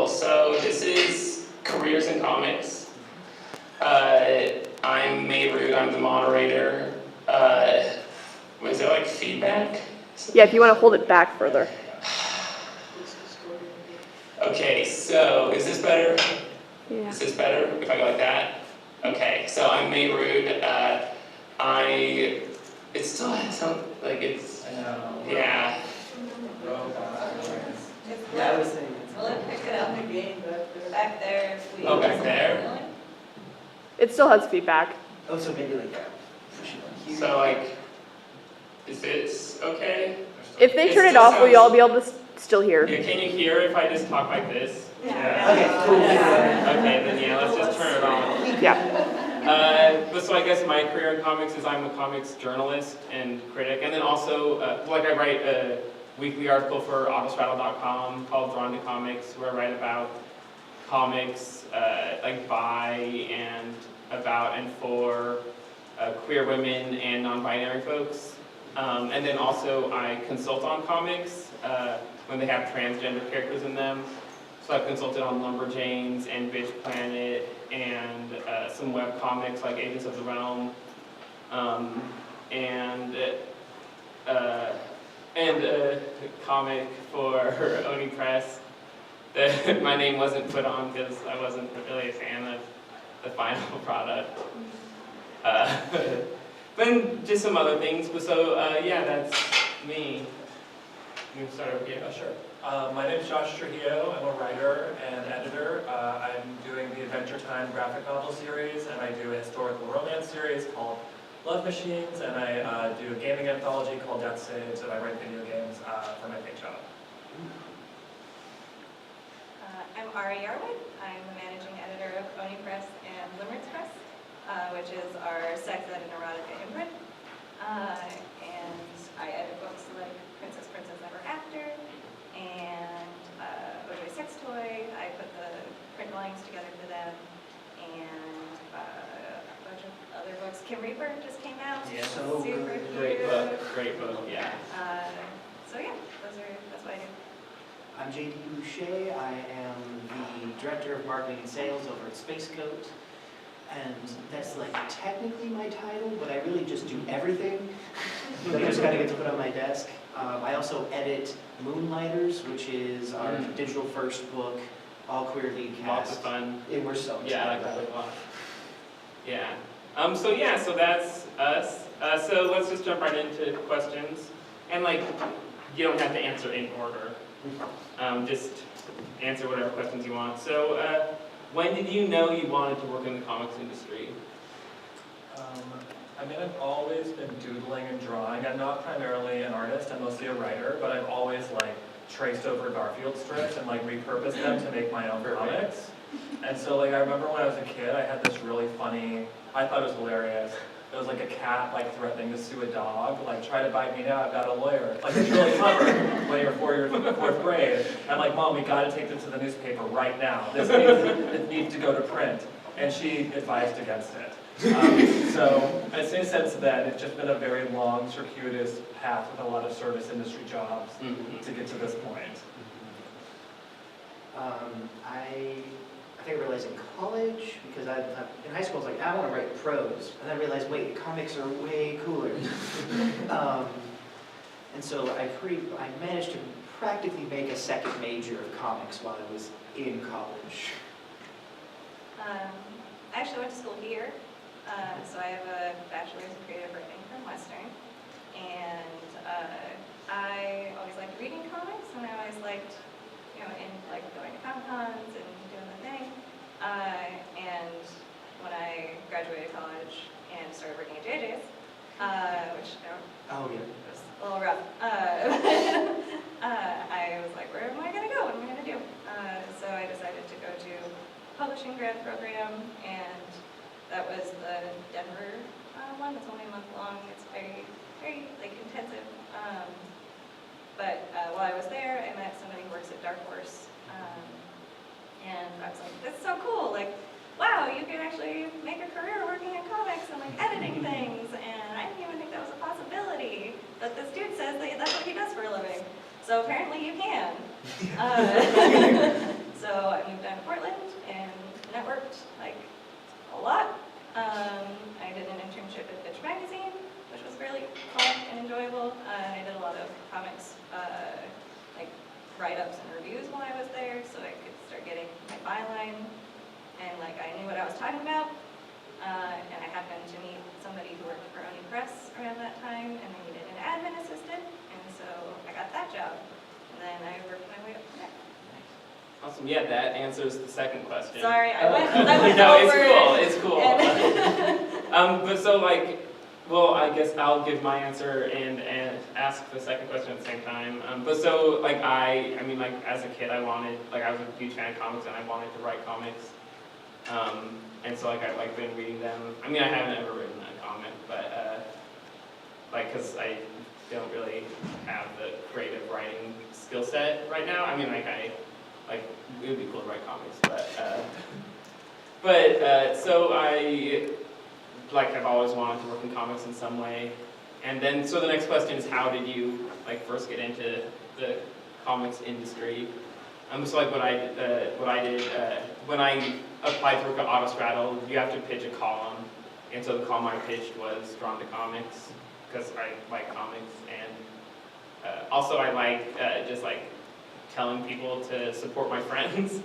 Cool, so this is Careers in Comics. I'm Mey Rude, I'm the moderator. Was there like feedback? Yeah, if you want to hold it back further. Okay, so is this better? Yeah. Is this better if I go like that? Okay, so I'm Mey Rude. It still has some, like it's, yeah. Yeah, I was saying. Well, pick it up again, back there. If we Oh, back there? It still has feedback. Oh, so maybe like that. So like, is this okay? If they It turn it still off, will sounds- y'all be able to still hear? Yeah, can you hear if I just talk like this? Okay, cool. Okay, then yeah, let's just turn it on. Yeah. So I guess my career in comics is I'm a comics journalist and critic, and then also, like I write a weekly article for autostraddle.com called Drawn to Comics, where I write about comics, like by and about and for queer women and non-binary folks. And then also I consult on comics when they have transgender characters in them. So I've consulted on Lumberjanes and Bitch Planet and some web comics like Agents of the Realm, and a comic for Oni Press that my name wasn't put on because I wasn't really a fan of the final product. But just some other things. So yeah, that's me. You can start over here. Oh, sure. My name is Josh Trujillo. I'm a writer and editor. I'm doing the Adventure Time graphic novel series, and I do a historical romance series called Love Machines, and I do a gaming anthology called Death Saves, and I write video games for my day job. I'm Ari Yarwood. I'm the managing editor of Oni Press and Limericks Press, which is our sex ed and erotica imprint. And I edit books like Princess Ever After and OJ Sex Toy. I put the print volumes together for them, and a bunch of other books. Kim Reaper just came out. Yeah, so super good. cute. Great book, yeah. So yeah, that's what I do. I'm JD Boucher. I am the director of marketing and sales over at Space Coat. And that's like technically my title, but I really just do everything that I just kind of get to put on my desk. I also edit Moonlighters, which is our digital first book, all queer lead cast. Lots of fun. And we're so excited. Yeah, I like that book a lot. Yeah. So that's us. So let's just jump right into questions. And like, you don't have to answer in order. Just answer whatever questions you want. So when did you know you wanted to work in the comics industry? I mean, I've always been doodling and drawing. I'm not primarily an artist, I'm mostly a writer, but I've always like traced over Garfield strips and like repurposed them to make my own comics. And so like I remember when I was a kid, I had this really funny, I thought it was hilarious. It was like a cat like threatening to sue a dog, like try to bite me now, I've got a lawyer. Like it's really clever when you're fourth grade. I'm like, Mom, we gotta take this to the newspaper right now. It needs to go to print. And she advised against it. So I'd say since then, it's just been a very long, circuitous path with a lot of service industry jobs to get to this point. I think I realized in college, because in high school I was like, I want to write prose. And then I realized, wait, comics are way cooler. And so I managed to practically make a second major of comics while I was in college. I actually went to school here, so I have a bachelor's in creative writing from Western, and I always liked reading comics, and I always liked, going to Comic-Cons and doing the thing. And when I graduated college and started working at JJ's, which Oh, yeah. was a little rough, I was like, where am I going to go? What am I going to do? So I decided to go to publishing grad program, and that was the Denver one. It's only a month long. It's very, very intensive. But while I was there, I met somebody who works at Dark Horse, and I was like, "This is so cool! Like, wow, you can actually make a career working in comics and like editing things." And I didn't even think that was a possibility. But this dude says that that's what he does for a living. So apparently you can. So So I moved down to Portland and networked like a lot. I did an internship at Pitch Magazine, which was really fun and enjoyable. I did a lot of comics, like write-ups and reviews while I was there, so I could start getting my byline, and like I knew what I was talking about. And I happened to meet somebody who worked for Oni Press around that time, and they needed an admin assistant, and so I got that job. And then I worked my way up from there. Awesome. Yeah, that answers the second question. Sorry, I went No, over. it's cool. But so like, well, I guess I'll give my answer and ask the second question at the same time. But so like I mean like as a kid I wanted, like I was a huge fan of comics and I wanted to write comics. And so like I've like been reading them. I mean I haven't ever written a comic, but like because I don't really have the creative writing skill set right now. I mean like it would be cool to write comics, but so I like have always wanted to work in comics in some way. And then so the next question is how did you like first get into the comics industry? So like what I did when I applied to work at Autostraddle, you have to pitch a column, and so the column I pitched was Drawn to Comics because I like comics, and also I like just like telling people to support my friends.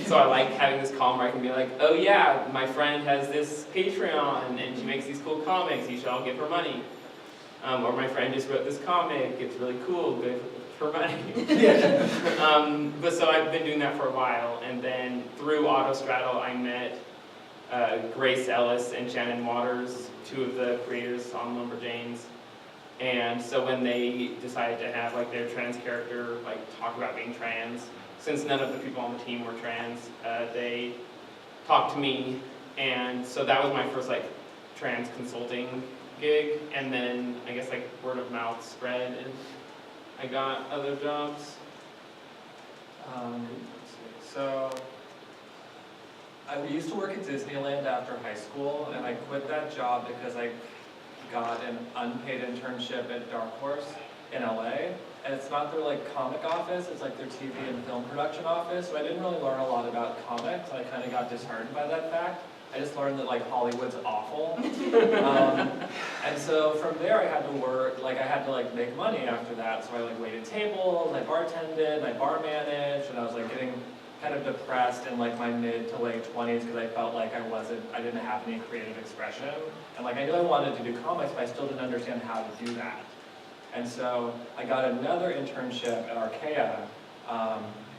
So I like having this column where I can be like, oh yeah, my friend has this Patreon and she makes these cool comics, you should all give her money. Or my friend just wrote this comic, it's really cool, good for money. But so I've been doing that for a while, and then through Autostraddle I met Grace Ellis and Shannon Waters, two of the creators on Lumberjanes. And so when they decided to have like their trans character like talk about being trans, since none of the people on the team were trans, they talked to me, and so that was my first like trans consulting gig. And then I guess like word of mouth spread, and I got other jobs. So I used to work at Disneyland after high school, and I quit that job because I got an unpaid internship at Dark Horse in LA, and it's not their like comic office, it's like their TV and film production office, so I didn't really learn a lot about comics, and I kind of got disheartened by that fact. I just learned that like Hollywood's awful. And so from there I had to work, like I had to like make money after that, so I like waited tables, I bartended, I bar managed, and I was like getting kind of depressed in like my mid to late 20s because I felt like I didn't have any creative expression. And like I knew I wanted to do comics, but I still didn't understand how to do that. And so I got another internship at Archaea,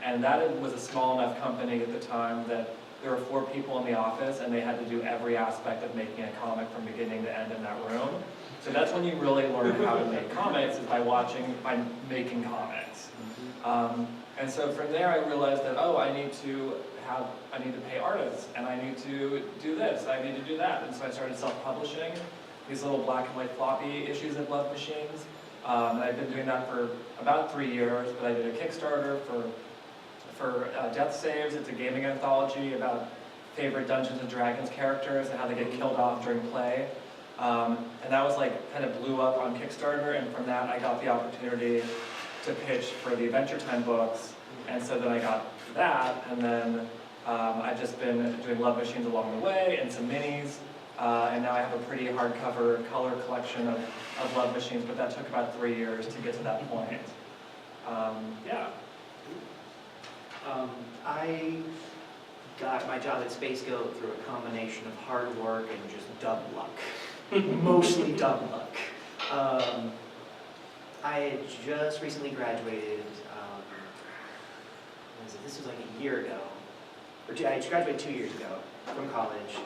and that was a small enough company at the time that there were 4 people in the office and they had to do every aspect of making a comic from beginning to end in that room. So that's when you really learn how to make comics, is by making comics. And so from there I realized that, oh, I need to pay artists, and I need to do this, I need to do that. And so I started self-publishing these little black and white floppy issues of Love Machines. And I've been doing that for about 3 years, but I did a Kickstarter for Death Saves. It's a gaming anthology about favorite Dungeons & Dragons characters and how they get killed off during play. And that was like, kind of blew up on Kickstarter, and from that I got the opportunity to pitch for the Adventure Time books, and so then I got that, and then I've just been doing Love Machines along the way, and some minis, and now I have a pretty hardcover color collection of Love Machines, but that took about 3 years to get to that point. Yeah. I got my job at Space Goat through a combination of hard work and just dumb luck. Mostly dumb luck. I had just recently graduated, this was like a year ago, or I graduated 2 years ago from college,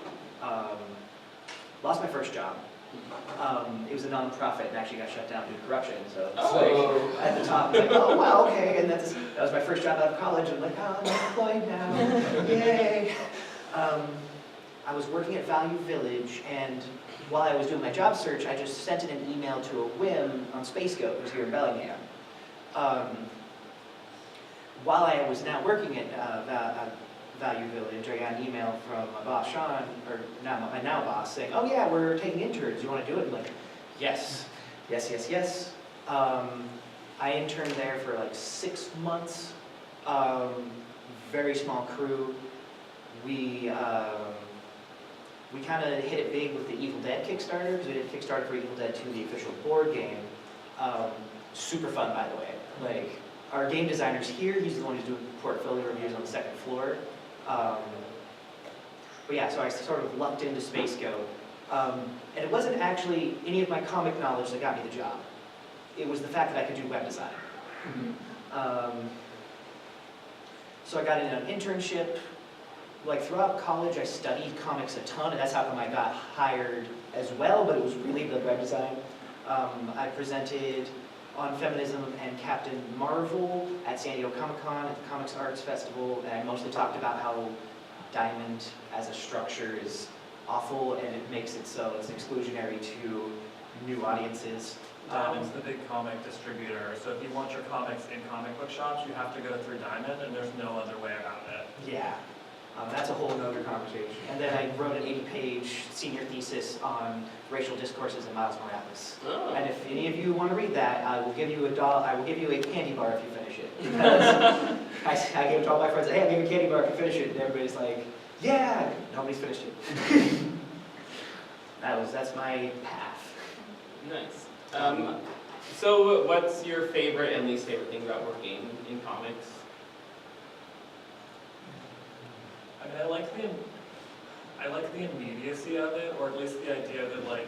lost my first job. It was a non-profit and actually got shut down due to corruption, so it's like, at the top, it's like, oh wow, okay, and that was my first job out of college, and I'm like, oh, I'm unemployed now, yay. I was working at Value Village, and while I was doing my job search, I just sent in an email to a whim on Space Goat, who's here in Bellingham. While I was now working at Value Village, I got an email from my boss, Sean, or my now boss, saying, oh yeah, we're taking interns, you want to do it? I'm like, yes, yes, yes, yes. I interned there for like 6 months. very small crew. We kind of hit it big with the Evil Dead Kickstarter, because we did a Kickstarter for Evil Dead 2, the official board game. Super fun, by the way. Like, our game designer's here, he's the one who's doing portfolio reviews on the second floor. But yeah, so I sort of lucked into Space Goat. And it wasn't actually any of my comic knowledge that got me the job. It was the fact that I could do web design. So I got in an internship. Like throughout college, I studied comics a ton, and that's how come I got hired as well, but it was really the web design. I presented on feminism and Captain Marvel at San Diego Comic-Con at the Comics Arts Festival, and I mostly talked about how Diamond as a structure is awful, and it makes it so it's exclusionary to new audiences. Diamond's the big comic distributor, so if you want your comics in comic book shops, you have to go through Diamond, and there's no other way around it. Yeah, that's a whole nother conversation. And then I wrote an 80-page senior thesis on racial discourses in Miles Morales. Oh. And if any of you want to read that, I will give you a candy bar if you finish it. Because I gave it to all my friends, hey, I'll give you a candy bar if you finish it. And everybody's like, yeah, nobody's finished it. That's my path. Nice. So what's your favorite and least favorite thing about working in comics? I mean, I like the immediacy of it, or at least the idea that, like,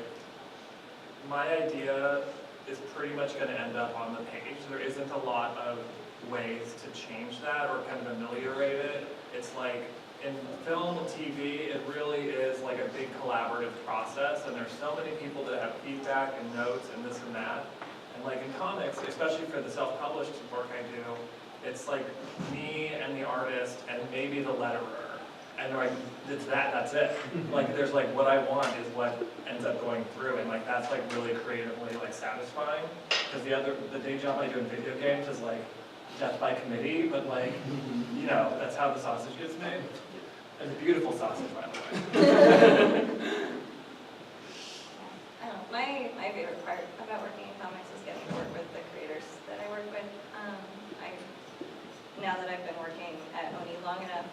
my idea is pretty much going to end up on the page. There isn't a lot of ways to change that or kind of ameliorate it. It's like, in film and TV, it really is like a big collaborative process, and there's so many people that have feedback and notes and this and that. And like in comics, especially for the self-published work I do, it's like me and the artist and maybe the letterer. And like, that's it. Like, there's like, what I want is what ends up going through, and like, that's like really creatively like satisfying. Because the day job I do in video games is like death by committee, but like, you know, that's how the sausage gets made. It's a beautiful sausage, by the way. I don't know, my favorite part about working in comics is getting to work with the creators that I work with. Now that I've been working at Oni long enough,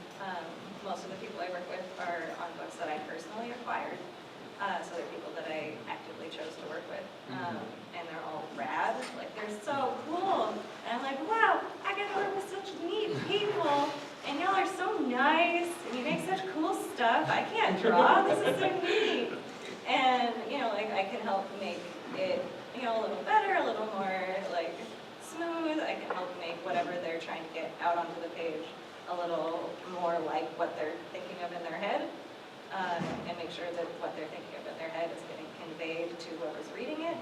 most of the people I work with are on books that I personally acquired. So they're people that I actively chose to work with. And they're all rad, like they're so cool. And I'm like, wow, I get to work with such neat people. And y'all are so nice, and you make such cool stuff. I can't draw, this is so neat. And, you know, like I can help make it, you know, a little better, a little more like smooth. I can help make whatever they're trying to get out onto the page a little more like what they're thinking of in their head. And make sure that what they're thinking of in their head is getting conveyed to whoever's reading it.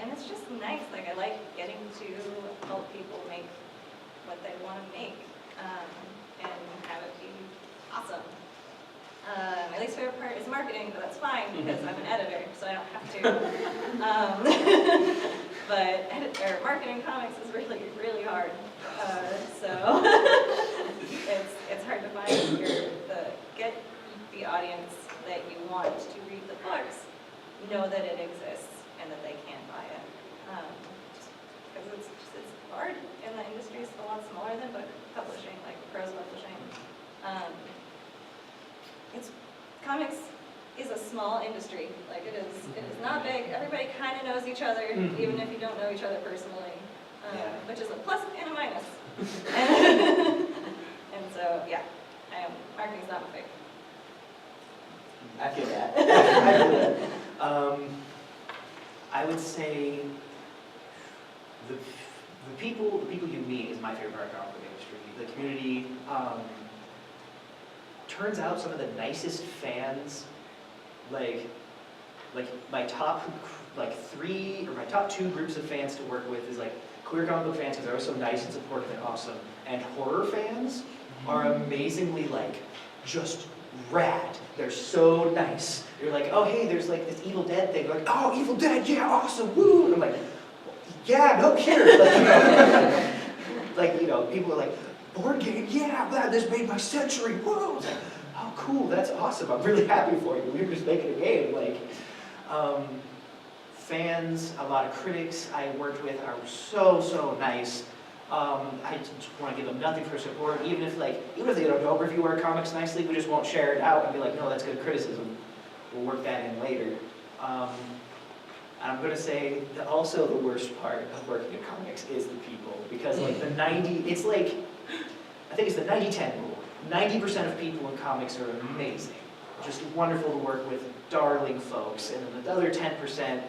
And it's just nice, like I like getting to help people make what they want to make. And have it be awesome. My least favorite part is marketing, but that's fine because I'm an editor, so I don't have to. But marketing comics is really, really hard. So it's hard to find get the audience that you want to read the books, know that it exists and that they can buy it. Because it's hard, and the industry is a lot smaller than book publishing, like prose publishing. Comics is a small industry. Like it is not big. Everybody kind of knows each other, even if you don't know each other personally, which is a plus and a minus. And so, yeah, marketing's not my favorite. I feel that. I would say the people you meet is my favorite part of the comic book industry. The community. Turns out some of the nicest fans, like my top my top two groups of fans to work with is like queer comic book fans because they're so nice and supportive and awesome, and horror fans are amazingly like just rad. They're so nice. You're like, oh hey, there's like this Evil Dead thing. They're like, oh Evil Dead, yeah, awesome, woo! And I'm like, yeah, no kidding. Like, you know, people are like, board game, yeah, man, this made my century, whoa! It's like, oh cool, that's awesome, I'm really happy for you. We were just making a game. Like, fans, a lot of critics I worked with are so nice. I just want to give them nothing for support, even if they don't review our comics nicely, we just won't share it out and be like, no, that's good criticism. We'll work that in later. I'm going to say that also the worst part of working in comics is the people, because like I think it's the 90-10 rule. 90% of people in comics are amazing, just wonderful to work with, darling folks, and then the other 10%,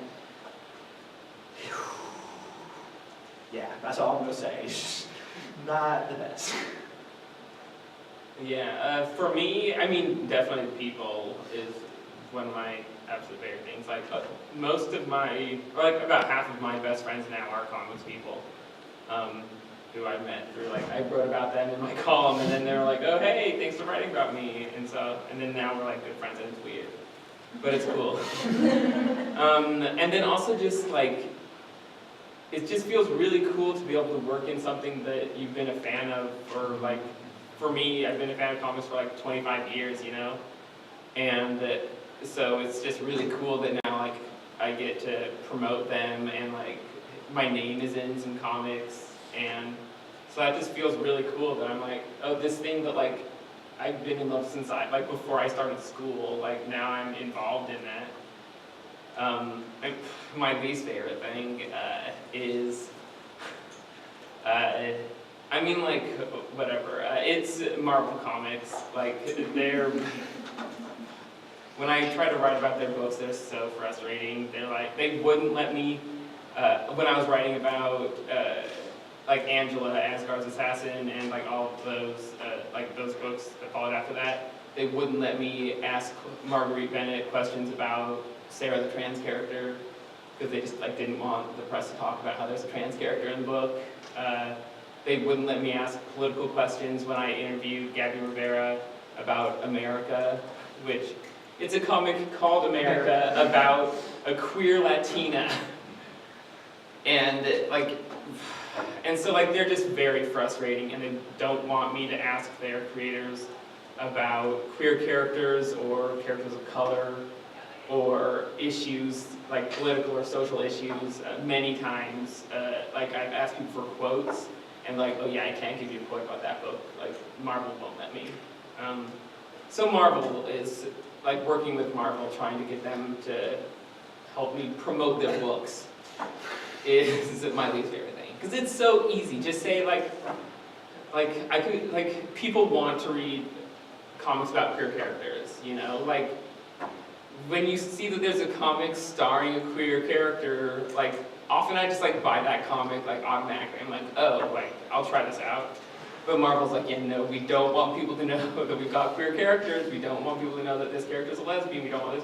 yeah, that's all I'm going to say. It's just not the best. Yeah, for me, I mean, definitely people is one of my absolute favorite things. Like most of my, or like about half of my best friends now are comics people, who I met through like, I wrote about them in my column, and then they were like, oh hey, thanks for writing about me, and then now we're like good friends, and it's weird, but it's cool. And then also just like, it just feels really cool to be able to work in something that you've been a fan of for like, for me, I've been a fan of comics for like 25 years, you know? And so it's just really cool that now like I get to promote them and like my name is in some comics, and so that just feels really cool that I'm like, oh, this thing that like I've been in love since like before I started school, like now I'm involved in that. And my least favorite thing is, I mean, like, whatever. It's Marvel Comics. Like, when I try to write about their books, they're so frustrating. They're like, they wouldn't let me, when I was writing about, like, Angela, Asgard's Assassin, and, like, all of those, like, those books that followed after that, they wouldn't let me ask Marguerite Bennett questions about Sarah, the trans character, because they just, like, didn't want the press to talk about how there's a trans character in the book. They wouldn't let me ask political questions when I interviewed Gabby Rivera about America, which it's a comic called America about a queer Latina. And so like they're just very frustrating, and they don't want me to ask their creators about queer characters or characters of color or issues like political or social issues many times. Like I've asked people for quotes, and like, oh yeah, I can't give you a quote about that book. Like Marvel won't let me. So Marvel is like working with Marvel, trying to get them to help me promote their books is my least favorite thing. Because it's so easy. Just say like I could, like people want to read comics about queer characters, you know? Like when you see that there's a comic starring a queer character, like often I just like buy that comic like automatically. I'm like, oh, like I'll try this out. But Marvel's like, yeah, no, we don't want people to know that we've got queer characters. We don't want people to know that this character's a lesbian. We don't want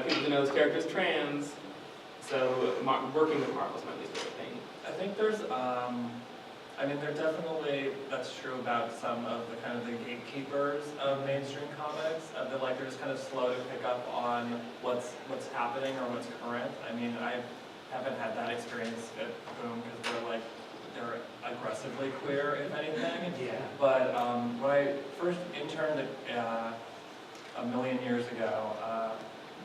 people to know this character's trans. So working with Marvel's my least favorite thing. I think there's, I mean, there definitely, that's true about some of the kind of the gatekeepers of mainstream comics. They're like, they're just kind of slow to pick up on what's happening or what's current. I mean, I haven't had that experience at Boom because they're aggressively queer, if anything. Yeah. But when I first interned a million years ago,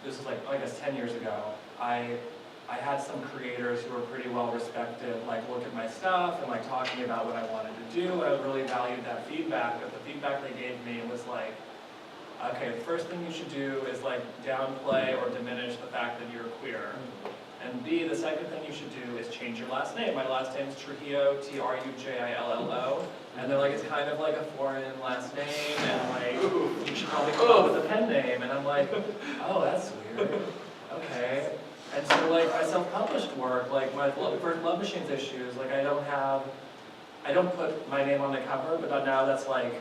this was like, I guess 10 years ago, I had some creators who were pretty well respected, like look at my stuff and like talking about what I wanted to do. I really valued that feedback, but the feedback they gave me was like, okay, the first thing you should do is like downplay or diminish the fact that you're queer. And B, the second thing you should do is change your last name. My last name is Trujillo, Trujillo. And they're like, it's kind of like a foreign last name, and like, you should probably come up with a pen name. And I'm like, oh, that's weird. Okay. And so like my self-published work, like my first Love Machines issues, like I don't put my name on the cover, but now that's like,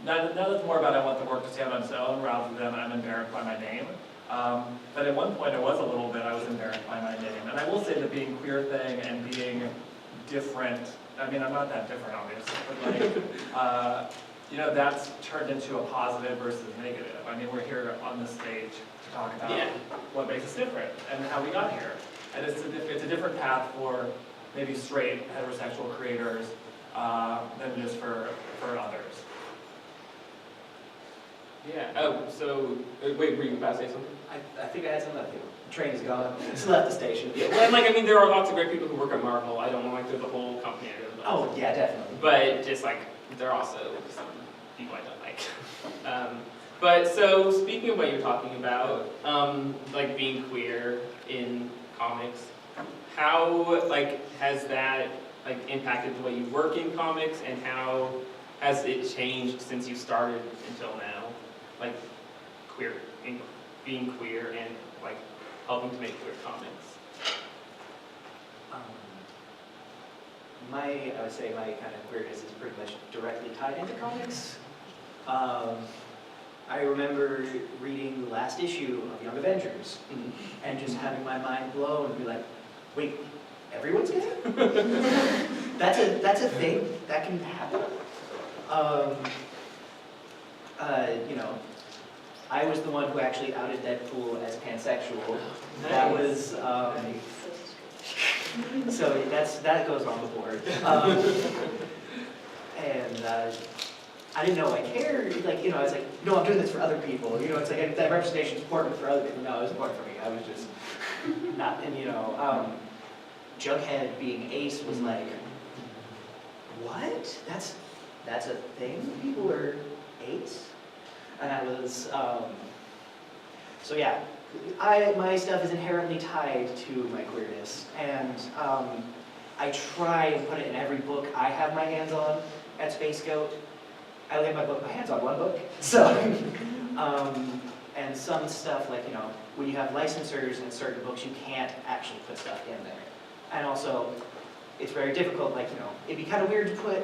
now that's more about I want the work to stand on its own rather than I'm embarrassed by my name. But at one point it was a little bit, I was embarrassed by my name. And I will say the being queer thing and being different, I mean, I'm not that different obviously, but like, you know, that's turned into a positive versus negative. I mean, we're here on the stage to talk about what makes us different and how we got here. And it's a different path for maybe straight heterosexual creators than just for others. Yeah, oh, so, wait, were you about to say something? I think I had some left. The train is gone. It's left the station. Yeah, well, and like, I mean, there are lots of great people who work at Marvel. I don't want like, there's a whole company I really love. Oh, yeah, definitely. But just like, there are also some people I don't like. But so, speaking of what you're talking about, like being queer in comics, how like has that like impacted the way you work in comics, and how has it changed since you started until now? Like being queer and like helping to make queer comics. I would say my kind of queerness is pretty much directly tied into comics. I remember reading the last issue of Young Avengers and just having my mind blown and be like, wait, everyone's gay? That's a thing that can happen. You know, I was the one who actually outed Deadpool as pansexual. Nice. That was so that goes on the board. And I didn't know I cared. Like, you know, I was like, no, I'm doing this for other people. You know, it's like that representation is important for other people. No, it was important for me. I was just not. And you know, Jughead being Ace was like, what? That's a thing? People are Ace? And I was, so yeah, my stuff is inherently tied to my queerness, and I try and put it in every book I have my hands on at Space Goat. I only have my hands on one book, so, and some stuff like, you know, when you have licensors in certain books, you can't actually put stuff in there. And also, it's very difficult, like, you know, it'd be kind of weird to put,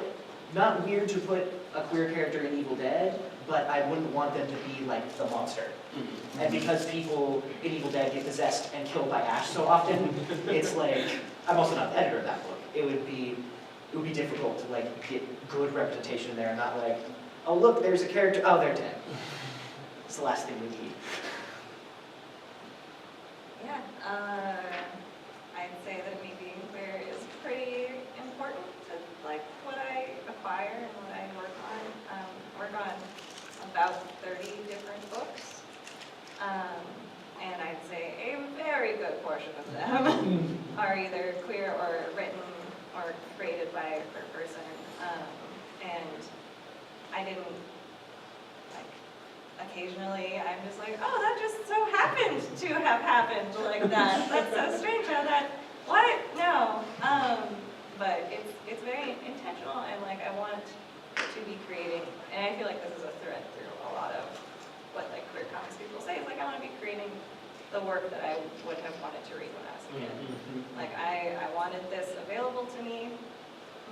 not weird to put a queer character in Evil Dead, but I wouldn't want them to be like the monster. And because people in Evil Dead get possessed and killed by Ash so often, it's like, I'm also not the editor of that book. It would be difficult to like get good representation in there and not like, oh look, there's a character, oh they're dead. It's the last thing we need. Yeah, I'd say that me being queer is pretty important to like what I acquire and what I work on. Work on about 30 different books, and I'd say a very good portion of them are either queer or written or created by a queer person. And I didn't, like, occasionally I'm just like, oh, that just so happened to have happened like that. That's so strange how that, what? No. But it's very intentional, and like I want to be creating, and I feel like this is a thread through a lot of what like queer comics people say. It's like I want to be creating the work that I would have wanted to read when I was a kid. Like I wanted this available to me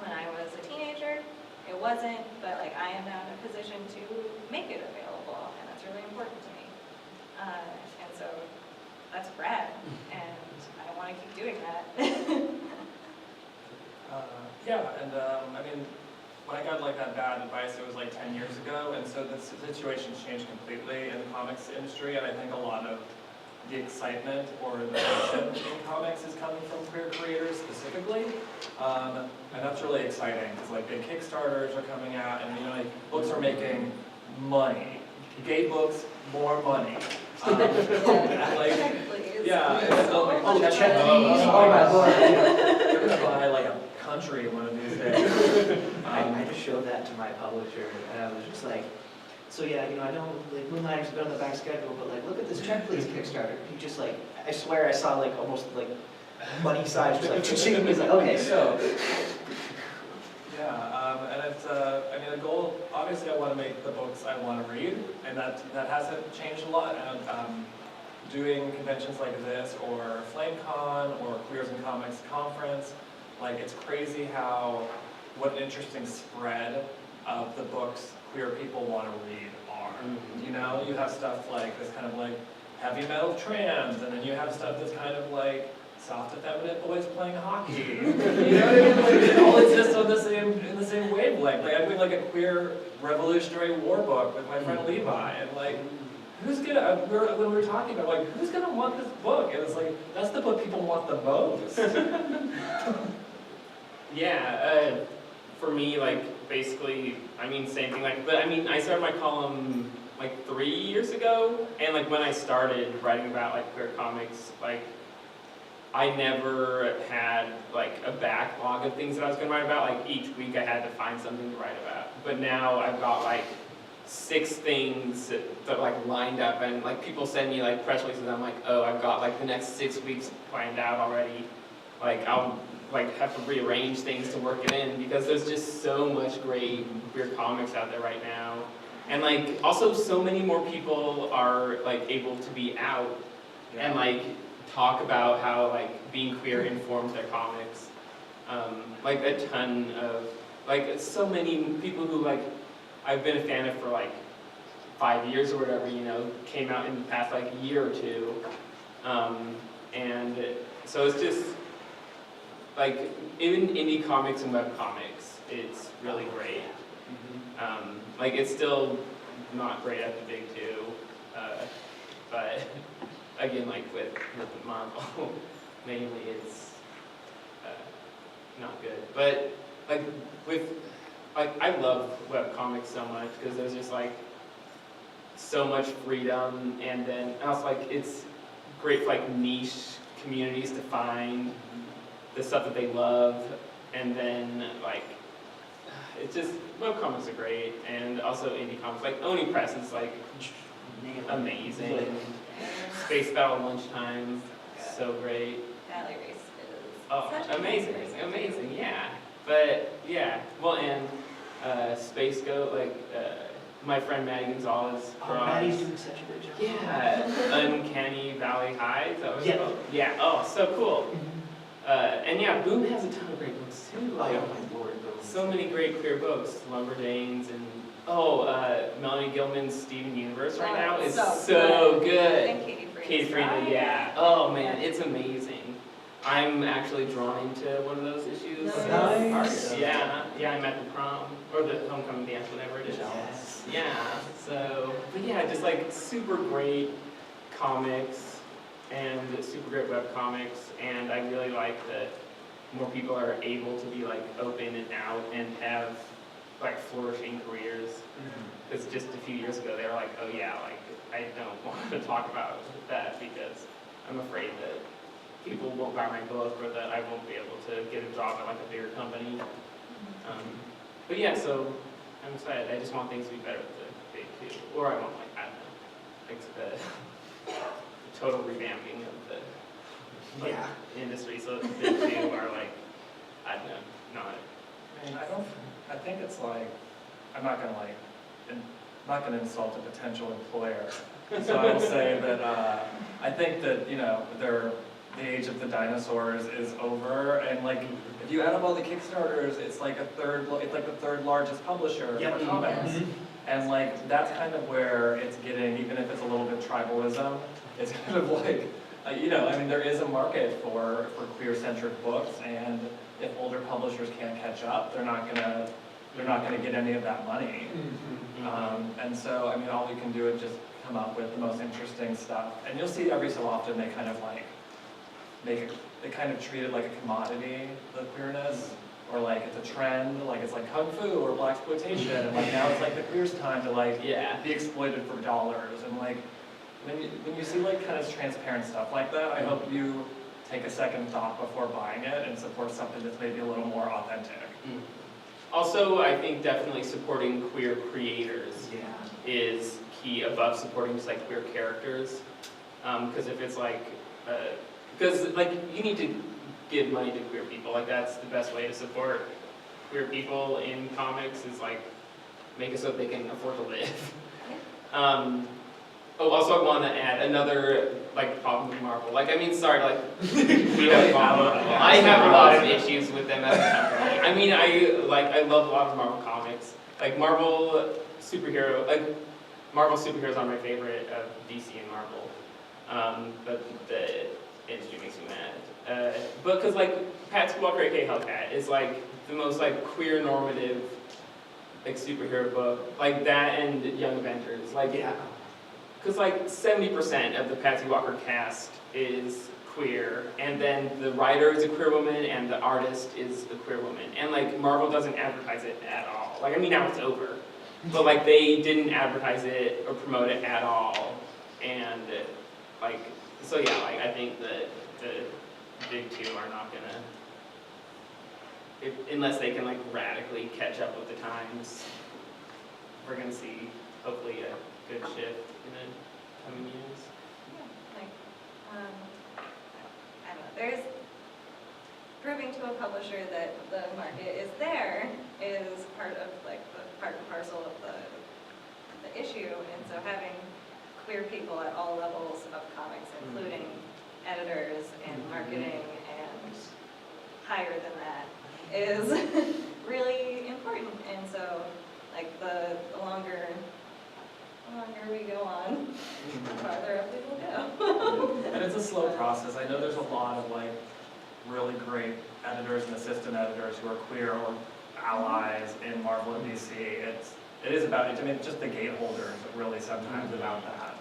when I was a teenager. It wasn't, but like I am now in a position to make it available, and that's really important to me. And so that's rad, and I want to keep doing that. Yeah, and I mean, when I got like that bad advice, it was like 10 years ago, and so the situation's changed completely in the comics industry, and I think a lot of the excitement or the passion in comics is coming from queer creators specifically, and that's really exciting because like big Kickstarters are coming out, and you know, like books are making money. Gay books, more money. Like, yeah, Oh, check these. Oh my lord. they're gonna buy like a country one of these days. I just showed that to my publisher, and I was just like, so yeah, you know, I know like Moonlighter's been on the back schedule, but like, look at this Check Please Kickstarter. He just like, I swear I saw like almost like money signs, just like, cha-ching. He's like, okay, so. Yeah, and it's, I mean, the goal, obviously I want to make the books I want to read, and that hasn't changed a lot. And doing conventions like this, or FlameCon, or Queers in Comics Conference, like it's crazy what an interesting spread of the books queer people want to read are. You know, you have stuff like this kind of like heavy metal trans, and then you have stuff that's kind of like soft effeminate boys playing hockey. You know what I mean? Like, it all exists on in the same wavelength. Like I'm doing like a queer Revolutionary War book with my friend Levi, and like, who's gonna? When we were talking about like, who's gonna want this book? And it's like, that's the book people want the most. Yeah, for me, like, basically, I mean, same thing, like, but I mean, I started my column like 3 years ago, and like when I started writing about like queer comics, like I never had like a backlog of things that I was gonna write about. Like each week I had to find something to write about. But now I've got like 6 things that like lined up, and like people send me like press releases, and I'm like, oh, I've got like the next 6 weeks planned out already. Like I'll like have to rearrange things to work it in, because there's just so much great queer comics out there right now. And like also so many more people are like able to be out and like talk about how like being queer informs their comics. Like a ton of, like so many people who like I've been a fan of for like 5 years or whatever, you know, came out in the past like year or two. And so it's just like, even indie comics and web comics, it's really great. Like it's still not great at the big two, but again, like with Marvel, mainly it's not good. But like I love web comics so much, because there's just like so much freedom, and then also like it's great for like niche communities to find the stuff that they love, and then like it's just, web comics are great, and also indie comics, like Oni Press is like amazing. Space Battle Lunchtime, so great. Valley Race is Oh, such a amazing, nice race. amazing, yeah. But yeah, well, and Space Goat, like my friend Maddie Gonzalez. Oh, Maddie's doing such a good job. Yeah, Uncanny Valley High. Is that what it's Yeah. called? Yeah. Oh, so cool. And yeah, Boom has a ton of great books too. Oh, Like, my lord. so many great queer books. Lumberdanes and Melanie Gilman's Steven Universe right now is so good. And Katie Freeman. Katie Freeman, yeah. Oh man, it's amazing. I'm actually drawn into one of those issues. Nice. Yeah, I'm at the prom, or the homecoming dance, whatever it is. Yes. Yeah, so, but yeah, just like super great comics and super great web comics, and I really like that more people are able to be like open and out and have like flourishing careers. Because just a few years ago they were like, oh yeah, like I don't want to talk about that because I'm afraid that people won't buy my book, or that I won't be able to get a job at like a bigger company. But yeah, so I'm excited. I just want things to be better with the big two, or I want like, I don't know, like the total revamping of the like, industry, so that the big two are like, I don't know, not. I mean, I think it's like, I'm not gonna insult a potential employer. So I will say that, I think that, you know, the age of the dinosaurs is over, and like, if you add up all the Kickstarters, it's like the third largest publisher for comics. And like, that's kind of where it's getting, even if it's a little bit tribalism, it's kind of like, you know, I mean, there is a market for queer-centric books, and if older publishers can't catch up, they're not gonna get any of that money. And so, I mean, all we can do is just come up with the most interesting stuff. And you'll see every so often they kind of like they kind of treat it like a commodity, the queerness, or like it's a trend, like it's like kung fu or blaxploitation, and like now it's like the queer's time to like be exploited for dollars. And like when you see like kind of transparent stuff like that, I hope you take a second thought before buying it and support something that's maybe a little more authentic. Also, I think definitely supporting queer creators is key above supporting just like queer characters. Because if it's like, because like you need to give money to queer people. Like that's the best way to support queer people in comics, is like make it so that they can afford to live. Also I want to add another like problem with Marvel. Like, I mean, sorry, like I have a lot of issues with them as a company. I mean, I love a lot of Marvel comics. Like Marvel superheroes are my favorite of DC and Marvel. But the industry makes me mad. But because like Patsy Walker, aka Hellcat, is like the most like queer normative like superhero book, like that and Young Avengers. Like because like 70% of the Patsy Walker cast is queer, and then the writer is a queer woman, and the artist is a queer woman, and like Marvel doesn't advertise it at all. Like, I mean, now it's over, but like they didn't advertise it or promote it at all, and like, so yeah, like I think that the big two are not gonna, unless they can like radically catch up with the times, we're gonna see hopefully a good shift in the coming years. Like, I don't know, there's proving to a publisher that the market is there is part of like the part and parcel of the issue, and so having queer people at all levels of comics, including editors and marketing and higher than that, is really important. And so like the longer we go on, the farther up we will go. And it's a slow process. I know there's a lot of like really great editors and assistant editors who are queer or allies in Marvel and DC. It is about it. I mean, just the gateholders really sometimes about that.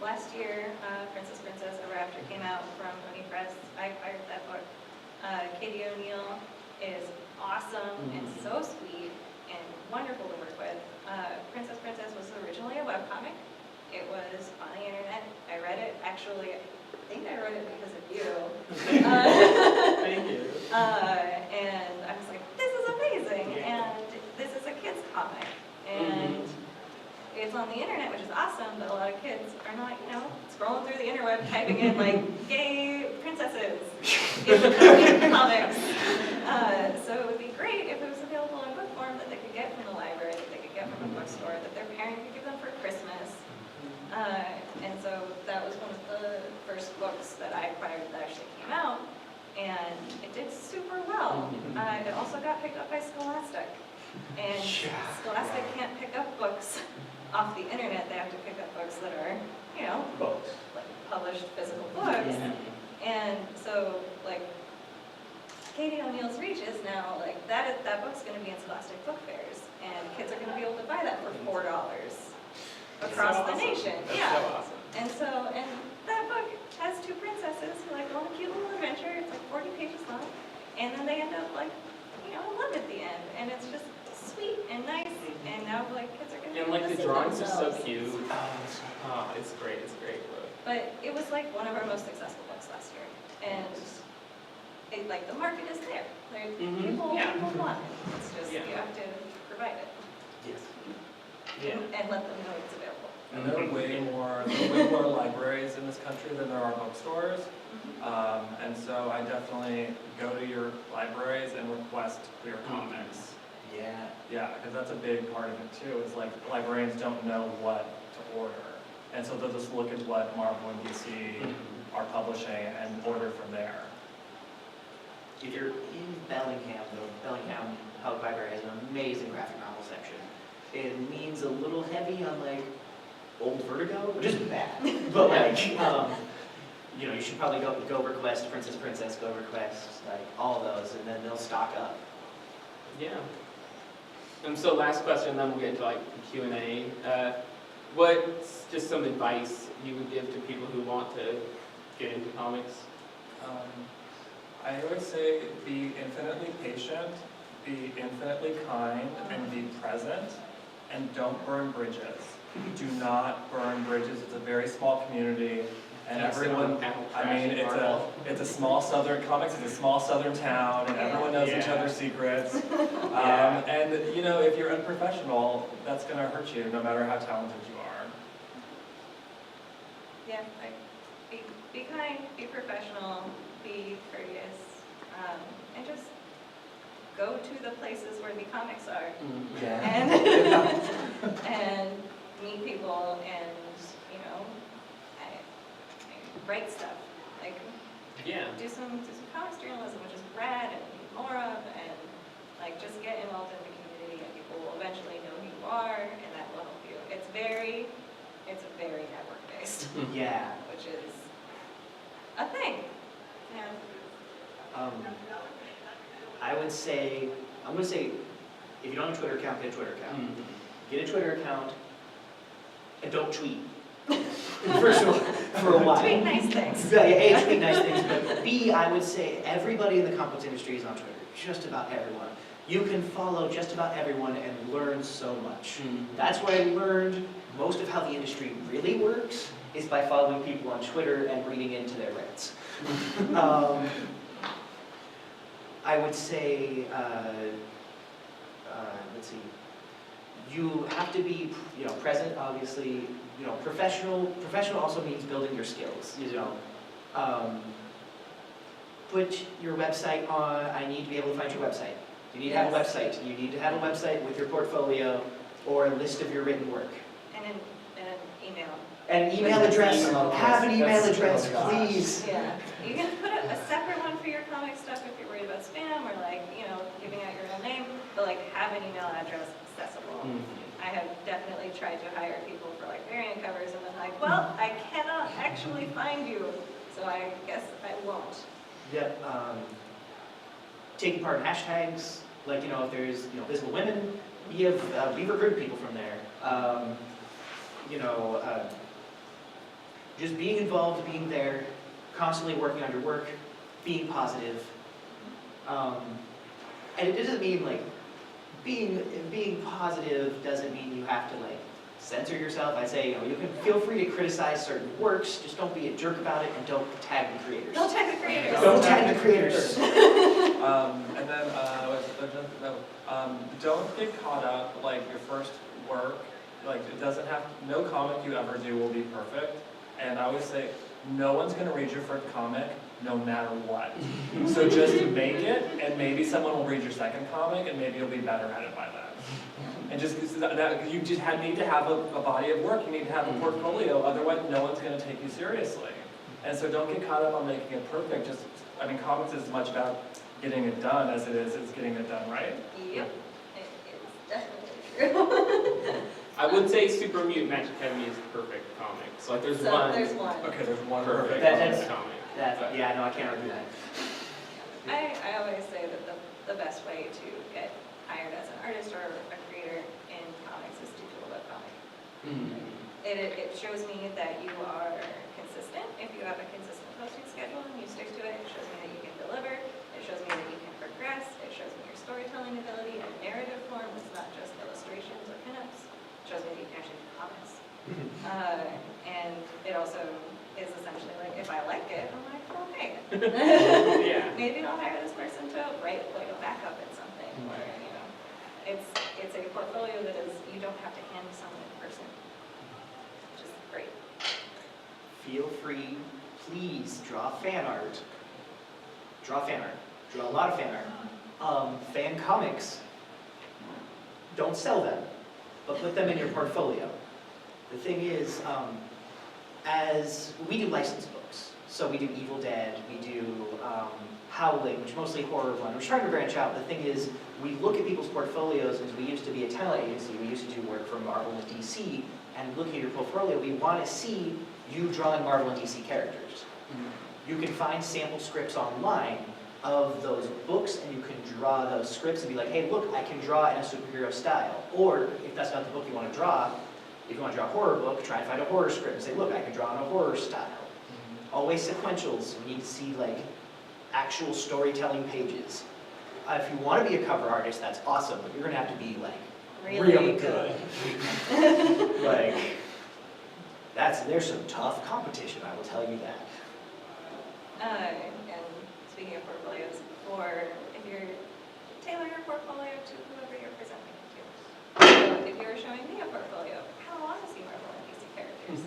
Last year, Princess, A Rapture came out from Oni Press. I read that book. Katie O'Neill is awesome and so sweet and wonderful to work with. Princess was originally a webcomic. It was on the internet. I read it. Actually, I think I wrote it because of you. Thank you. And I was like, this is amazing. And this is a kid's comic. And it's on the internet, which is awesome, but a lot of kids are not, scrolling through the interweb, typing in like gay princesses in comics. So it would be great if it was available in book form that they could get from the library, that they could get from a bookstore, that their parent could give them for Christmas. And so that was one of the first books that I acquired that actually came out, and it did super well. It also got picked up by Scholastic, and Scholastic can't pick up books off the internet. They have to pick up books that are, Books. like published physical books. And so, like, Katie O'Neill's Reach is now, like, that book's going to be in Scholastic book fairs, and kids are going to be able to buy that for $4 across the nation. That's Yeah. so awesome. And that book has two princesses who like go on a cute little adventure. It's like 40 pages long, and then they end up like, in love at the end, and it's just sweet and nice. And now like kids are gonna And like the see drawings are so themselves. cute. Oh, it's great. It's a great book. But it was like one of our most successful books last year, and like the market is there. People want it. It's just you have to provide it and let them know it's available. And there are way more libraries in this country than there are bookstores. And so I definitely go to your libraries and request queer comics. Yeah, because that's a big part of it too, is like librarians don't know what to order. And so they'll just look at what Marvel and DC are publishing and order from there. If you're in Bellingham, the Bellingham Public Library has an amazing graphic novel section. It leans a little heavy on like old Vertigo, which isn't bad, but like, you should probably go request Princess, go request like all those, and then they'll stock up. Yeah. And so last question, then we'll get into like Q&A. What's just some advice you would give to people who want to get into comics? I always say be infinitely patient, be infinitely kind, and be present, and don't burn bridges. Do not burn bridges. It's a very small community, and everyone, it's a small southern, comics is a small southern town, and everyone knows each other's secrets. And if you're unprofessional, that's going to hurt you, no matter how talented you are. Yeah, be kind, be professional, be courteous, and just go to the places where the comics are. And meet people and, write stuff. Like, do some comics journalism, which is rad and need more of, and like just get involved in the community, and people will eventually know who you are, and that will help you. It's very network based. Which is a thing. I'm gonna say, if you don't have a Twitter account, get a Twitter account. Get a Twitter account and don't tweet. First of all, for a while. Tweet nice things. A, tweet nice things, but B, I would say everybody in the comics industry is on Twitter. Just about everyone. You can follow just about everyone and learn so much. Mm. That's where I learned most of how the industry really works, is by following people on Twitter and reading into their rants. I would say, let's see, you have to be, present, obviously, professional. Professional also means building your skills, Put your website on, I need to be able to find your website. You need to have a website. You need to have a website with your portfolio or a list of your written work. And an email. And an email address, have an email That's- address, oh my gosh. please. Yeah, you can put a separate one for your comic stuff if you're worried about spam or giving out your own name, but have an email address accessible. I have definitely tried to hire people for variant covers and then well, I cannot actually find you, so I guess I won't. Yep, taking part in hashtags, if there's, visible women, we recruit people from there. Just being involved, being there, constantly working on your work, being positive. And it doesn't mean being positive doesn't mean you have to censor yourself. I say, you can feel free to criticize certain works, just don't be a jerk about it and don't tag the creators. Don't tag the creators. Don't tag the creators. And then, don't get caught up, your first work, it doesn't have, no comic you ever do will be perfect. And I always say, no one's gonna read your first comic, no matter what. So just make it, and maybe someone will read your second comic, and maybe you'll be better at it by then. And you just need to have a body of work, you need to have a portfolio, otherwise no one's gonna take you seriously. And so don't get caught up on making it perfect, comics is as much about getting it done as it is getting it done right. Yep, it's definitely true. I would say Super Mutant Magic Academy is the perfect comic. So there's one. There's one. Okay, there's one Perfect That's- comic. No, I can't argue that. I always say that the best way to get hired as an artist or a creator in comics is to do a webcomic. It shows me that you are consistent. If you have a consistent posting schedule and you stick to it, it shows me that you can deliver. It shows me that you can progress. It shows me your storytelling ability in narrative form. It's not just illustrations or pinups. It shows me that you can actually do comics. And it also is essentially if I like it, I'm okay. Yeah. Maybe I'll hire this person to write a backup in something, or it's a portfolio that is you don't have to hand someone in person, which is great. Feel free, please draw fan art. Draw fan art. Draw a lot of fan art. Fan comics. Don't sell them, but put them in your portfolio. The thing is, as we do licensed books, so we do Evil Dead, we do Howling, which is mostly horror one. We're trying to branch out. The thing is, we look at people's portfolios, because we used to be a talent agency, we used to do work for Marvel and DC, and looking at your portfolio, we want to see you drawing Marvel and DC characters. You can find sample scripts online of those books, and you can draw those scripts and be like, hey, look, I can draw in a superhero style. Or, if that's not the book you want to draw, if you want to draw a horror book, try and find a horror script and say, look, I can draw in a horror style. Always sequentials. We need to see actual storytelling pages. If you want to be a cover artist, that's awesome, but you're going to have to be really good. There's some tough competition, I will tell you that. And speaking of portfolios, if you're tailor your portfolio to whoever you're presenting it to. So if you're showing me a portfolio, I don't want to see Marvel and DC characters.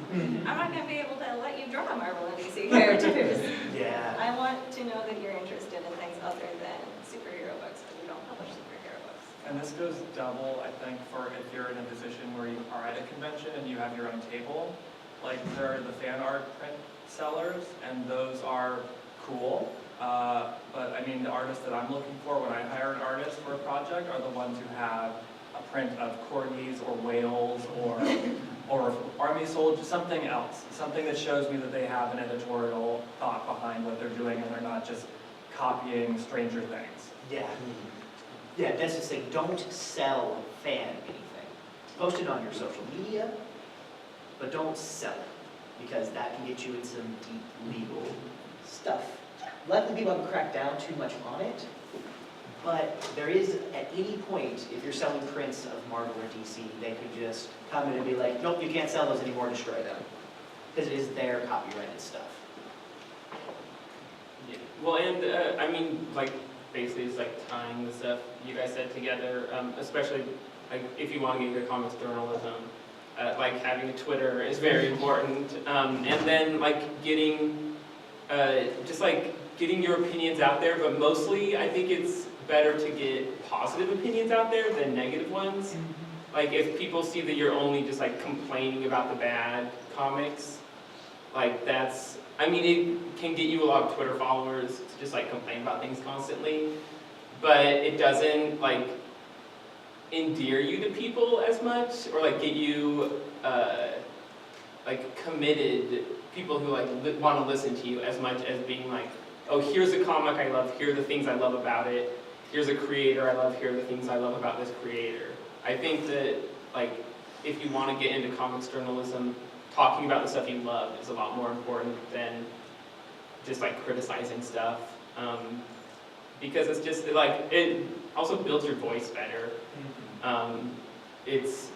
I'm not going to be able to let you draw Marvel and DC characters. Yeah. I want to know that you're interested in things other than superhero books, because we don't publish superhero books. And this goes double, I think, for if you're in a position where you are at a convention and you have your own table. There are the fan art print sellers, and those are cool. But the artists that I'm looking for when I hire an artist for a project are the ones who have a print of corgis or whales or army soldiers, something else. Something that shows me that they have an editorial thought behind what they're doing and they're not just copying Stranger Things. Yeah. Yeah, that's the thing. Don't sell fan anything. Post it on your social media, but don't sell it, because that can get you in some deep legal stuff. Luckily, people haven't cracked down too much on it, But there is, at any point, if you're selling prints of Marvel or DC, they could just come in and be like, nope, you can't sell those anymore, destroy them. Because it is their copyrighted stuff. Yeah. Well, and I mean, like, basically it's like tying the stuff you guys said together, especially like if you want to get your comics journalism, like having a Twitter is very important. And then like getting, just like getting your opinions out there, but mostly I think it's better to get positive opinions out there than negative ones. Like if people see that you're only just like complaining about the bad comics, like that's, I mean, it can get you a lot of Twitter followers to just like complain about things constantly, but it doesn't like endear you to people as much, or like get you like committed people who like want to listen to you as much as being like, oh, here's a comic I love, here are the things I love about it, here's a creator I love, here are the things I love about this creator. I think that like if you want to get into comics journalism, talking about the stuff you love is a lot more important than just like criticizing stuff, because it's just like, it also builds your voice better. It's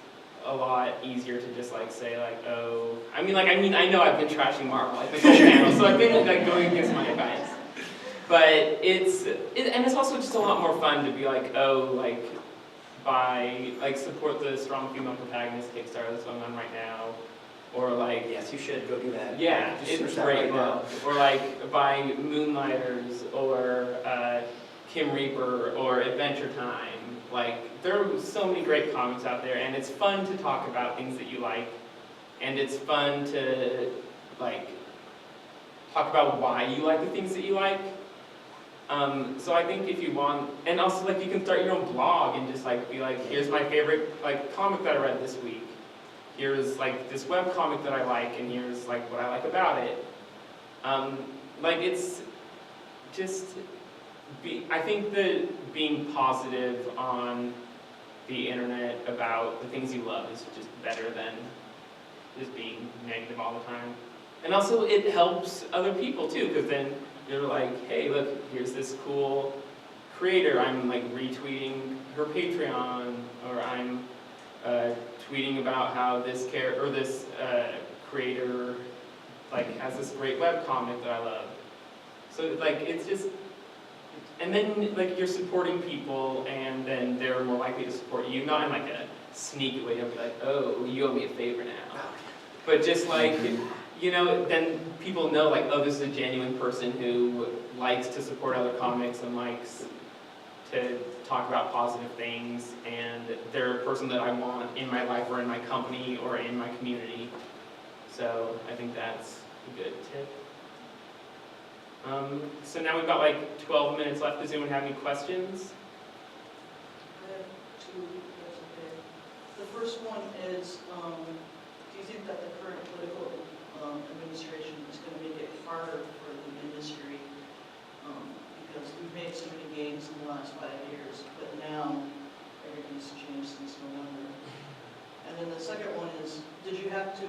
a lot easier to just like say like, oh, I know I've been trashing Marvel like this whole panel, so I've been like going against my advice, but and it's also just a lot more fun to be like, oh, like support the Strong Female Protagonist Kickstarter that's going on right now. Or like, Yes, you should go do that. yeah, Just it's search that great right now. book. Or like buying Moonlighters or Kim Reaper or Adventure Time. Like there are so many great comics out there, and it's fun to talk about things that you like, and it's fun to like talk about why you like the things that you like. So I think if you want, and also like you can start your own blog and just like be like, here's my favorite like comic that I read this week. Here's like this web comic that I like, and here's like what I like about it. Like it's just, I think that being positive on the internet about the things you love is just better than just being negative all the time. And also it helps other people too, because then you're like, hey, look, here's this cool creator. I'm like retweeting her Patreon, or I'm tweeting about how this creator like has this great webcomic that I love. So like it's just, and then like you're supporting people, and then they're more likely to support you, not in like a sneaky way. They'll be like, oh, you owe me a favor now, but just like, you know, then people know like, oh, this is a genuine person who likes to support other comics and likes to talk about positive things, and they're a person that I want in my life or in my company or in my community. So I think that's a good tip. So now we've got like 12 minutes left. Does anyone have any questions? I have two, if that's okay. The first one is, do you think that the current political administration is going to make it harder for the industry? Because we've made so many gains in the last 5 years, but now everything's changed since November. And then the second one is, did any of you have to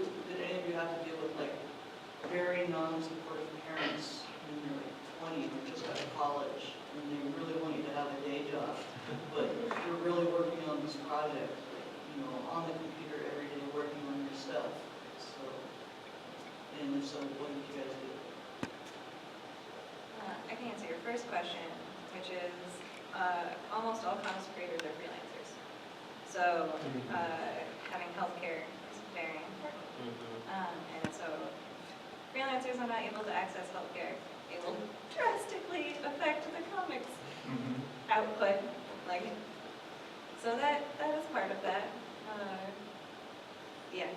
deal with like very non-supportive parents when you're like 20 or just out of college, and they really want you to have a day job, but you're really working on this project, like, you know, on the computer every day working on your stuff? So, and if so, what did you guys do? I can answer your first question, which is almost all comics creators are freelancers. So having healthcare is very important. And so freelancers are not able to access healthcare. It will drastically affect the comics output. Like, so that is part of that. Yeah.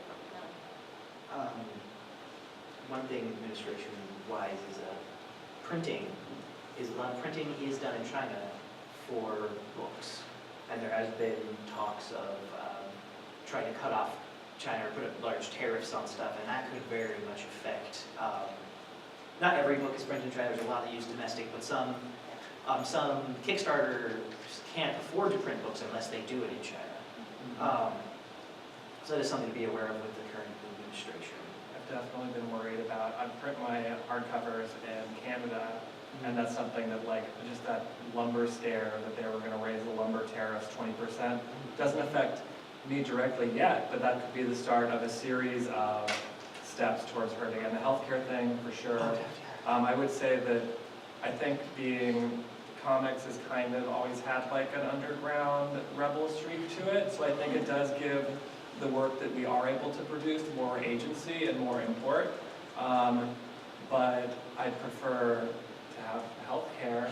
One thing administration-wise is printing. A lot of printing is done in China for books, and there has been talks of trying to cut off China or put up large tariffs on stuff, and that could very much affect. Not every book is printed in China. There's a lot that use domestic, but some Kickstarters can't afford to print books unless they do it in China. So that is something to be aware of with the current administration. I've definitely been worried about, I print my hardcovers in Canada, And that's something that like, just that lumber scare that they were gonna raise the lumber tariffs 20%, doesn't affect me directly yet, but that could be the start of a series of steps towards hurting. And the healthcare thing, for sure. I would say that I think being comics has kind of always had like an underground rebel streak to it, so I think it does give the work that we are able to produce more agency and more import. But I prefer to have healthcare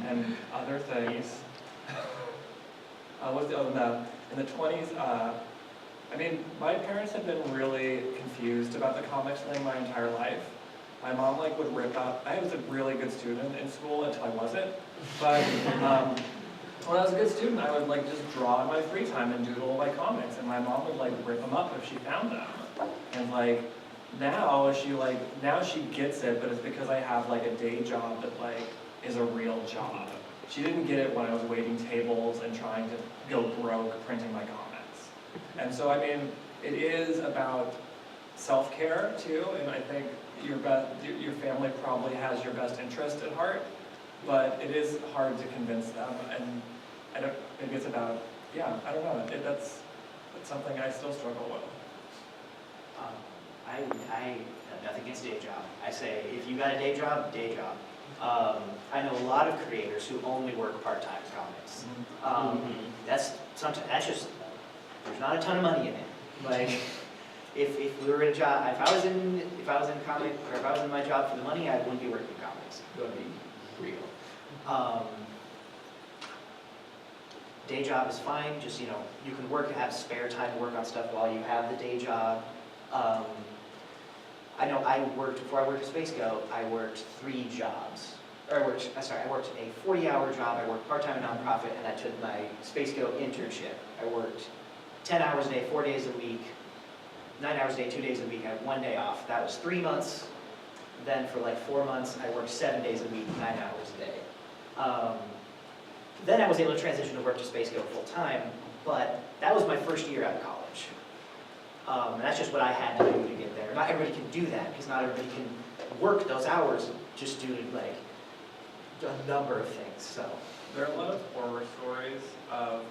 and other things. What's the other one? In the 20s, I mean, my parents have been really confused about the comics thing my entire life. My mom like would rip up. I was a really good student in school until I wasn't. But when I was a good student, I would like just draw in my free time and doodle my comics, and my mom would like rip them up if she found them. And like now she gets it, but it's because I have like a day job that like is a real job. She didn't get it when I was waiting tables and trying to go broke printing my comics. And so I mean, it is about self-care too, and I think your family probably has your best interest at heart, but it is hard to convince them, and maybe it's about, yeah, I don't know, that's something I still struggle with. I have nothing against day job. I say, if you got a day job, day job. I know a lot of creators who only work part-time comics. That's just, there's not a ton of money in it. Like, if we were in a job, if I was in comic, or if I was in my job for the money, I wouldn't be working comics. It would be real. Day job is fine. Just you can work, have spare time to work on stuff while you have the day job. I know before I worked at Space Go, I worked 3 jobs. Or I worked a 40-hour job, I worked part-time in a nonprofit, and I took my Space Go internship. I worked 10 hours a day, 4 days a week, 9 hours a day, 2 days a week. I had 1 day off. That was 3 months. Then for like 4 months, I worked 7 days a week, 9 hours a day. Then I was able to transition to work to Space Go full-time, but that was my first year out of college. And that's just what I had to do to get there. Not everybody can do that, because not everybody can work those hours just due to like a number of things. So there are a lot of horror stories of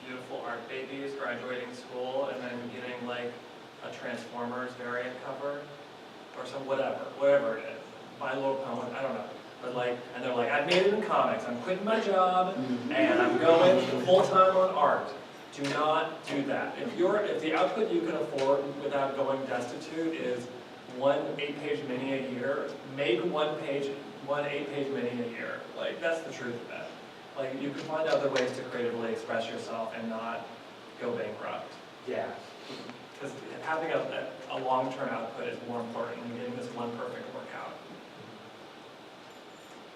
beautiful art babies graduating school and then getting like a Transformers variant cover or some whatever it is. My Little Pony, I don't know. But like, and they're like, I've made it in comics. I'm quitting my job and I'm going full-time on art. Do not do that. If the output you can afford without going destitute is one 8-page mini a year, make one 8-page mini a year. Like, that's the truth of it. Like, you can find other ways to creatively express yourself and not go bankrupt. yeah. Because having a long-term output is more important than getting this one perfect workout.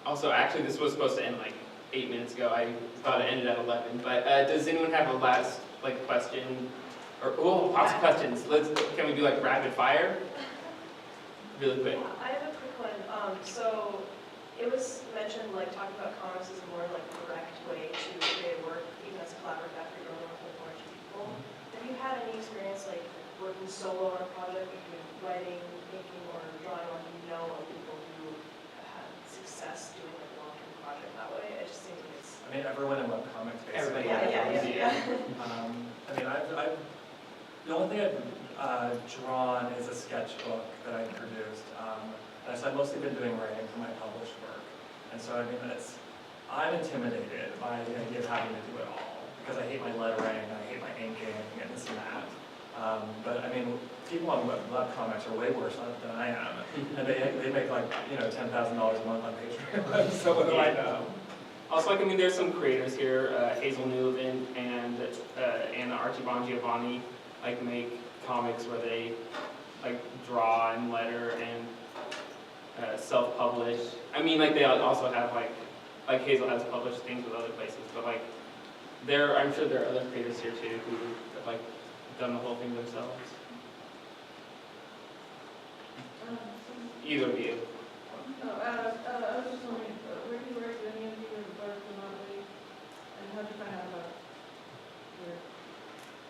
Also, actually, this was supposed to end like 8 minutes ago. I thought it ended at 11. But does anyone have a last like question? Or lots of questions. Can we do like rapid fire? Really quick. I have a quick one. So it was mentioned like talking about comics is a more like direct way to create work, even as a collaborative effort or work with more people. Have you had any experience like working solo on a project, like writing, making, or drawing, or do you know of people who have had success doing like a long-term project that way? It just seems like it's. I mean, everyone in webcomics basically. Everybody, Yeah. I mean, the only thing I've drawn is a sketchbook that I produced. So I've mostly been doing writing for my published work. And so, I mean, I'm intimidated by the idea of having to do it all. Because I hate my lettering, I hate my inking, and this and that. But I mean, people on webcomics are way worse than I am. And they make like, $10,000 a month on Patreon. So what do I know? Also, like, I mean, there's some creators here, Hazel Newland and Archie Bongiovanni, like, make comics where they, like, draw and letter and self-publish. I mean, like, they also have, like Hazel has published things with other places, but, like, I'm sure there are other creators here, too, who have, like, done the whole thing themselves. Either of you. I was just wondering, where do you work? Any of you work remotely? And how do you find out about your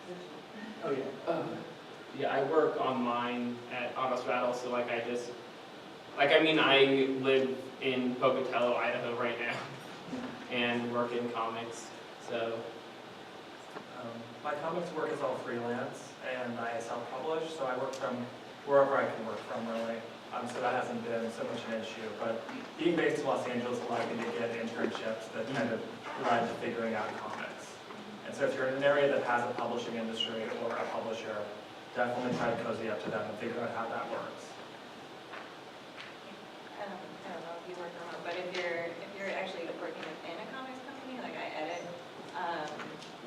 position? Oh yeah. Yeah, I work online at Autostraddle, so like I live in Pocatello, Idaho right now, and work in comics. So, My comics work is all freelance, and I self-publish, so I work from wherever I can work from, really. So that hasn't been so much an issue, but being based in Los Angeles allowed me to get internships that kind of led to figuring out comics. And so if you're in an area that has a publishing industry or a publisher, definitely try to cozy up to them and figure out how that works. I don't know if you work remote, but if you're actually working within a comics company, like I edit,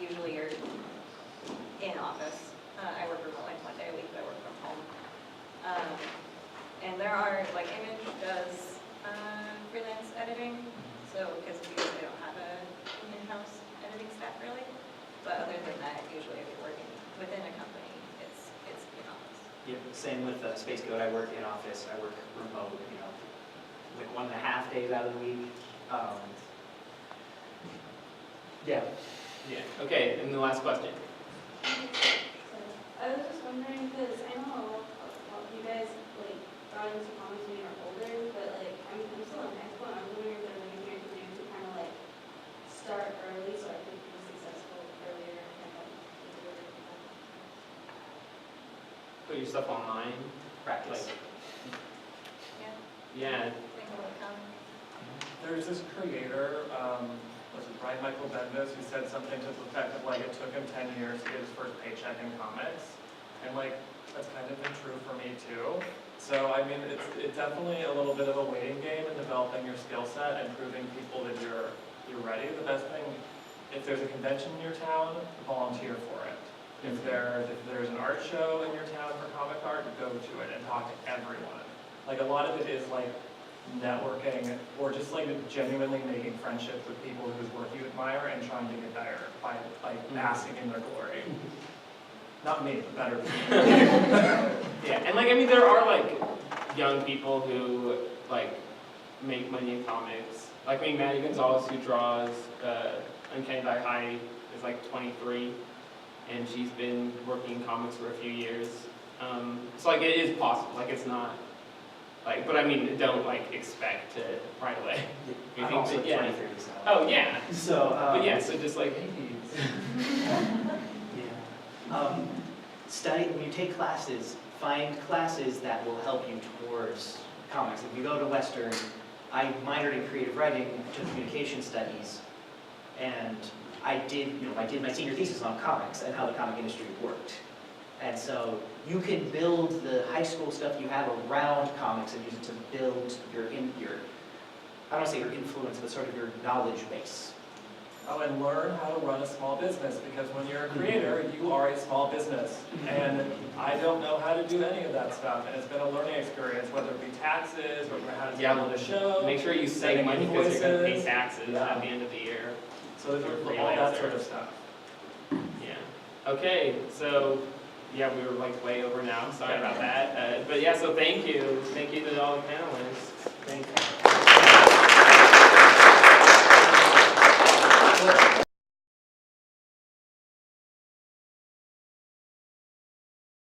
usually you're in office. I work remote like 1 day a week, but I work from home. And there are, like Image does freelance editing, so because they don't have an in-house editing staff really. But other than that, usually if you're working within a company, it's in office. Yeah, same with Space Code. I work in office, I work remote, like 1.5 days out of the week. Yeah. yeah. Okay, and the last question. I was just wondering, because I know you guys like got into comics when you were older, but like I'm still in high school, and I'm wondering if there's anything I can do to kind of like start early so I could be successful earlier and like Put your stuff online. Practice. Yeah, Yeah. think it will come. There's this creator, was it Brian Michael Bendis, who said something to the effect of like it took him 10 years to get his first paycheck in comics. And like, that's kind of been true for me too. So I mean, it's definitely a little bit of a waiting game in developing your skill set and proving people that you're ready. The best thing, if there's a convention in your town, volunteer for it. If there's an art show in your town for comic art, go to it and talk to everyone. Like a lot of it is like networking or just like genuinely making friendships with people whose work you admire and trying to get better by like basking in their glory. Not me, but better people. Yeah, and like I mean, there are like young people who like make money in comics. Like I mean, Maddie Gonzalez, who draws Uncanny Valley High, is like 23, and she's been working in comics for a few years. So like it is possible. Like it's not like, but I mean, don't like expect to right away. You I'm think also that, yeah. 23, so. Oh yeah. So, But yeah, so just like yeah. Study, when you take classes, find classes that will help you towards comics. If you go to Western, I minored in creative writing, took communication studies, and I did my senior thesis on comics and how the comic industry worked. And so you can build the high school stuff you have around comics and use it to build your I don't want to say your influence, but sort of your knowledge base. Oh, and learn how to run a small business, because when you're a creator, you are a small business. And I don't know how to do any of that stuff, and it's been a learning experience, whether it be taxes, or how to schedule a show. make sure you save sending money because you're going to pay invoices. taxes Yeah. at the end of the year. So there's You're all that freelancer. sort of stuff. Yeah. Okay, so yeah, we were like way over now. Sorry about that. But yeah, so thank you to all the panelists.